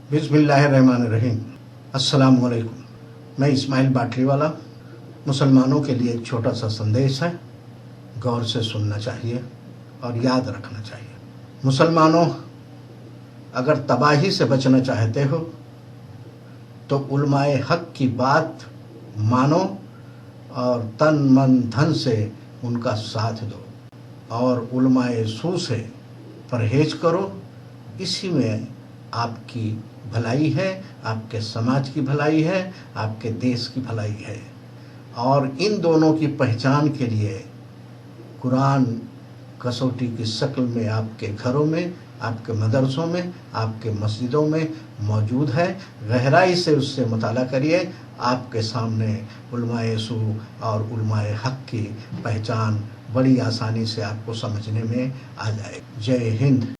बिस्मिल्लाहिर्रहमानिर्रहीम। अस्सलाम वालेकुम। मैं इस्माइल बाटरी वाला। मुसलमानों के लिए एक छोटा सा संदेश है, गौर से सुनना चाहिए और याद रखना चाहिए। मुसलमानों, अगर तबाही से बचना चाहते हो तो उलमाए हक की बात मानो और तन मन धन से उनका साथ दो और उलमाए सू से परहेज करो। इसी में आपकी भलाई है, आपके समाज की भलाई है, आपके देश की भलाई है। और इन दोनों की पहचान के लिए कुरान कसौटी की शक्ल में आपके घरों में, आपके मदरसों में, आपके मस्जिदों में मौजूद है। गहराई से उससे मुताला करिए, आपके सामने उलमाए सू और उलमाए हक की पहचान बड़ी आसानी से आपको समझने में आ जाए। जय हिंद।